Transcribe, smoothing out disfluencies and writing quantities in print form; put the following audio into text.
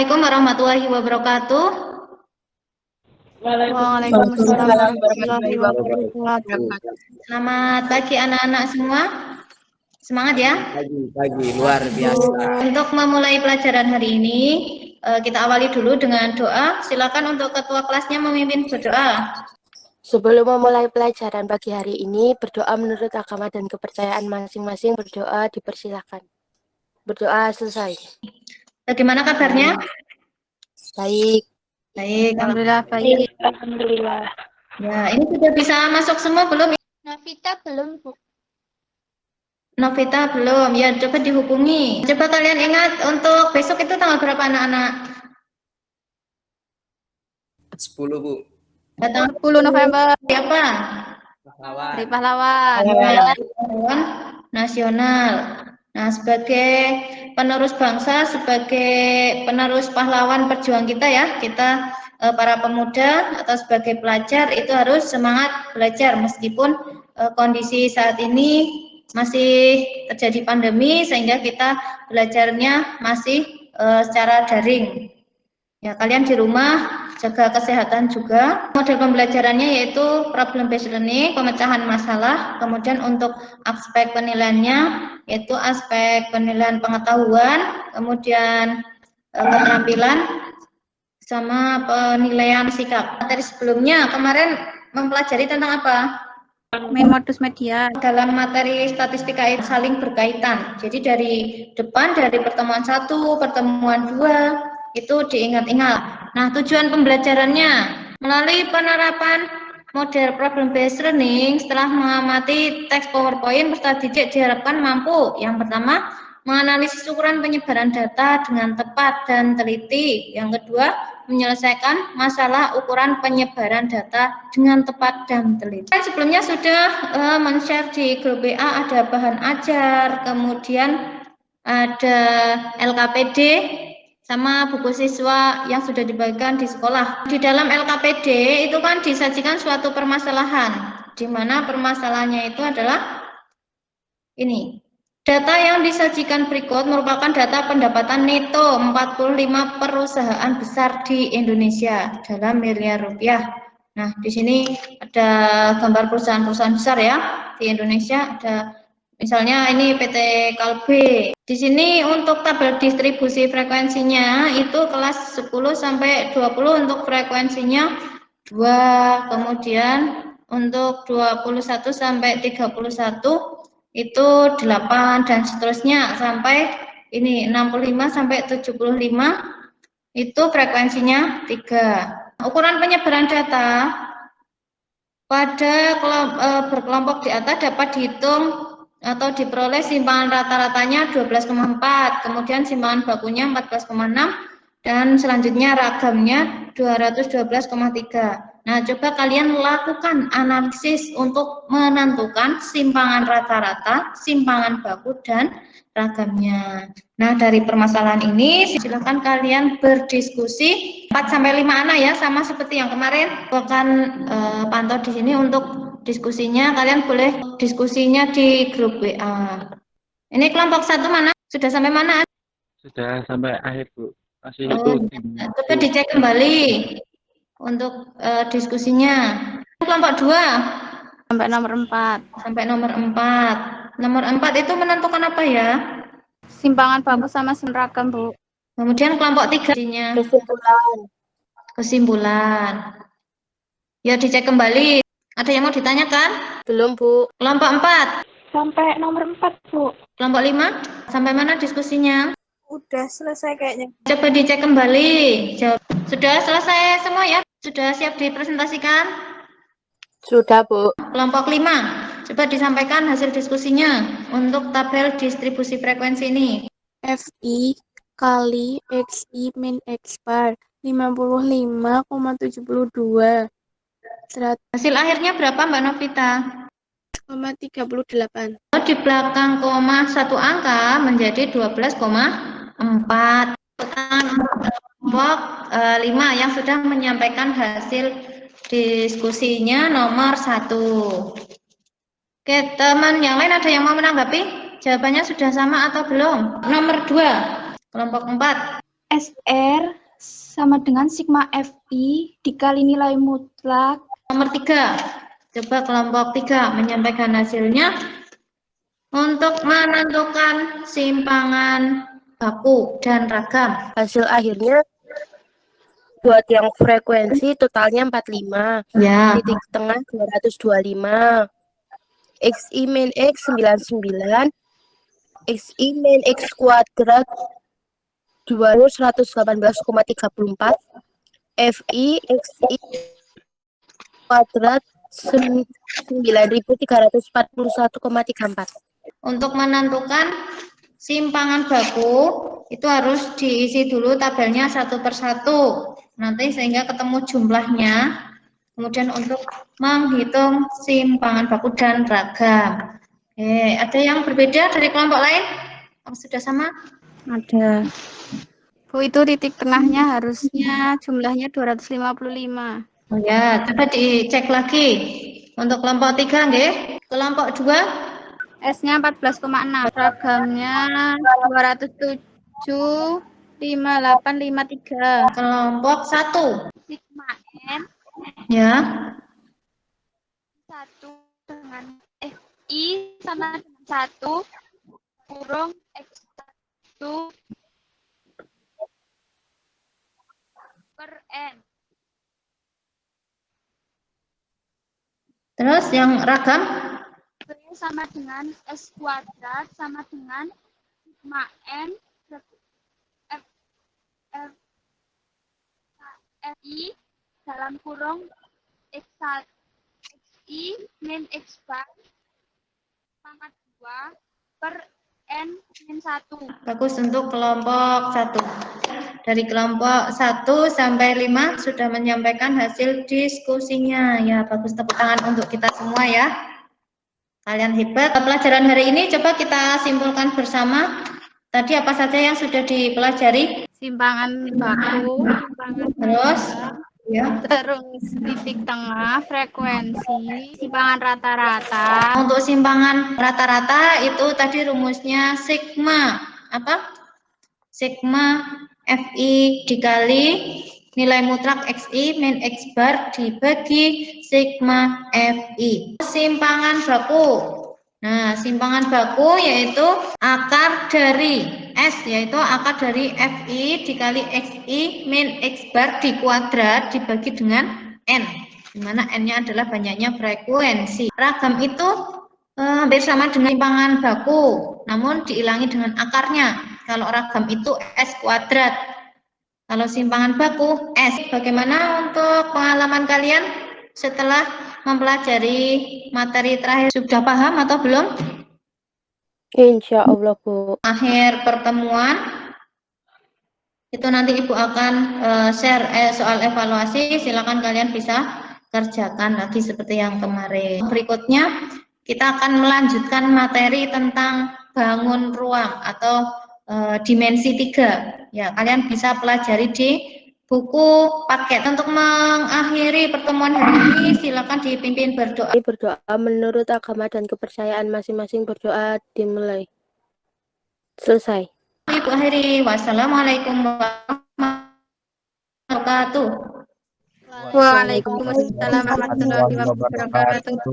Assalamualaikum warahmatullahi wabarakatuh. Waalaikumsalam warahmatullahi wabarakatuh. Selamat pagi anak-anak semua. Semangat ya. Pagi, luar biasa. Untuk memulai pelajaran hari ini, kita awali dulu dengan doa. Silakan untuk ketua kelasnya memimpin berdoa. Sebelum memulai pelajaran pagi hari ini, berdoa menurut agama dan kepercayaan masing-masing. Berdoa dipersilakan. Berdoa selesai. Bagaimana kabarnya? Baik. Baik. Alhamdulillah baik. Alhamdulillah. Ya, ini sudah bisa masuk semua belum? Novita belum, Bu. Novita belum. Ya, coba dihubungi. Coba kalian ingat untuk besok itu tanggal berapa anak-anak? 10, Bu. Tanggal 10 November. Siapa? Hari Pahlawan. Pahlawan Nasional. Nah, sebagai penerus bangsa, sebagai penerus pahlawan perjuangan kita ya, kita para pemuda atau sebagai pelajar itu harus semangat belajar meskipun kondisi saat ini masih terjadi pandemi sehingga kita belajarnya masih secara daring. Ya, kalian di rumah jaga kesehatan juga. Model pembelajarannya yaitu problem based learning, pemecahan masalah. Kemudian untuk aspek penilaiannya yaitu aspek penilaian pengetahuan, kemudian keterampilan sama penilaian sikap. Materi sebelumnya kemarin mempelajari tentang apa? Modus media. Dalam materi statistika itu saling berkaitan. Jadi dari depan, dari pertemuan 1, pertemuan 2, itu diingat-ingat. Nah, tujuan pembelajarannya melalui penerapan model problem based learning setelah mengamati teks PowerPoint peserta didik diharapkan mampu yang pertama menganalisis ukuran penyebaran data dengan tepat dan teliti. Yang kedua, menyelesaikan masalah ukuran penyebaran data dengan tepat dan teliti. Sebelumnya sudah men-share di grup WA ada bahan ajar, kemudian ada LKPD sama buku siswa yang sudah dibagikan di sekolah. Di dalam LKPD itu kan disajikan suatu permasalahan, di mana permasalahannya itu adalah ini. Data yang disajikan berikut merupakan data pendapatan neto 45 perusahaan besar di Indonesia dalam miliar rupiah. Nah, di sini ada gambar perusahaan-perusahaan besar ya di Indonesia. Ada misalnya ini PT Kalbe. Di sini untuk tabel distribusi frekuensinya itu kelas 10 sampai 20 untuk frekuensinya 2, kemudian untuk 21 sampai 31 itu 8 dan seterusnya sampai ini 65 sampai 75 itu frekuensinya 3. Ukuran penyebaran data pada berkelompok di atas dapat dihitung atau diperoleh simpangan rata-ratanya 12,4, kemudian simpangan bakunya 14,6 dan selanjutnya ragamnya 212,3. Nah, coba kalian lakukan analisis untuk menentukan simpangan rata-rata, simpangan baku, dan ragamnya. Nah, dari permasalahan ini silakan kalian berdiskusi 4-5 anak ya, sama seperti yang kemarin. Akan pantau di sini untuk diskusinya. Kalian boleh diskusinya di grup WA. Ini kelompok 1 mana? Sudah sampai mana? Sudah sampai akhir, Bu. Masih coba dicek kembali untuk diskusinya. Kelompok 2 sampai nomor 4. Sampai nomor 4. Nomor 4 itu menentukan apa ya? Simpangan baku sama ragam, Bu. Kemudian kelompok 3 kesimpulan. Ya, dicek kembali. Ada yang mau ditanyakan? Belum, Bu. Kelompok 4 sampai nomor 4, Bu. Kelompok 5 sampai mana diskusinya? Udah selesai kayaknya. Coba dicek kembali. Sudah selesai semua ya? Sudah siap dipresentasikan? Sudah, Bu. Kelompok 5, coba disampaikan hasil diskusinya untuk tabel distribusi frekuensi ini. FI kali XI min X bar 55,72. Hasil akhirnya berapa Mbak Novita? 38. Di belakang koma 1 angka menjadi 12,4. Kelompok 5 yang sudah menyampaikan hasil diskusinya nomor 1. Oke, teman yang lain ada yang mau menanggapi? Jawabannya sudah sama atau belum? Nomor 2, kelompok 4. SR sama dengan sigma FI dikali nilai mutlak. Nomor 3. Coba kelompok 3 menyampaikan hasilnya untuk menentukan simpangan baku dan ragam. Hasil akhirnya buat yang frekuensi totalnya 45, Ya, titik tengah 225, XI min X 99, XI min X kuadrat 118,34, FI XI kuadrat 9.341,34. untuk menentukan simpangan baku itu harus diisi dulu tabelnya satu persatu. Nanti sehingga ketemu jumlahnya. Kemudian untuk menghitung simpangan baku dan ragam. Oke, ada yang berbeda dari kelompok lain? Apa sudah sama? Ada. Bu, itu titik tengahnya harusnya jumlahnya 255. Oh ya, coba dicek lagi. Untuk kelompok 3, nggih. Kelompok 2, S-nya 14,6. Ragamnya 207,5853. kelompok 1. Sigma N Ya, 1 dengan I sama dengan 1 kurung X1 per N. terus yang ragam? B sama dengan S kuadrat sama dengan sigma N F, F, FI dalam kurung X1 XI min X bar sama 2 per N min 1. Bagus untuk kelompok 1. Dari kelompok 1 sampai 5 sudah menyampaikan hasil diskusinya. Ya, bagus, tepuk tangan untuk kita semua ya. Kalian hebat. Pelajaran hari ini coba kita simpulkan bersama. Tadi apa saja yang sudah dipelajari? Simpangan baku, simpangan Terus, ragam, ya. terus titik tengah, frekuensi, simpangan rata-rata. Untuk simpangan rata-rata itu tadi rumusnya sigma apa? Sigma FI dikali nilai mutlak XI min X bar dibagi sigma FI. Simpangan baku. Nah, simpangan baku yaitu akar dari S, yaitu akar dari FI dikali XI min X bar dikuadrat dibagi dengan N, di mana N-nya adalah banyaknya frekuensi. Ragam itu hampir sama dengan simpangan baku, namun diilangi dengan akarnya. Kalau ragam itu S kuadrat. Kalau simpangan baku S. Bagaimana untuk pengalaman kalian setelah mempelajari materi terakhir? Sudah paham atau belum? Insya Allah, Bu. Akhir pertemuan itu nanti Ibu akan share soal evaluasi. Silakan kalian bisa kerjakan lagi seperti yang kemarin. Berikutnya kita akan melanjutkan materi tentang bangun ruang atau dimensi 3. Ya, kalian bisa pelajari di buku paket. Untuk mengakhiri pertemuan hari ini, silakan dipimpin berdoa. Berdoa menurut agama dan kepercayaan masing-masing. Berdoa dimulai. Selesai. Ibu akhiri. Wassalamualaikum warahmatullahi wabarakatuh. Waalaikumsalam warahmatullahi wabarakatuh.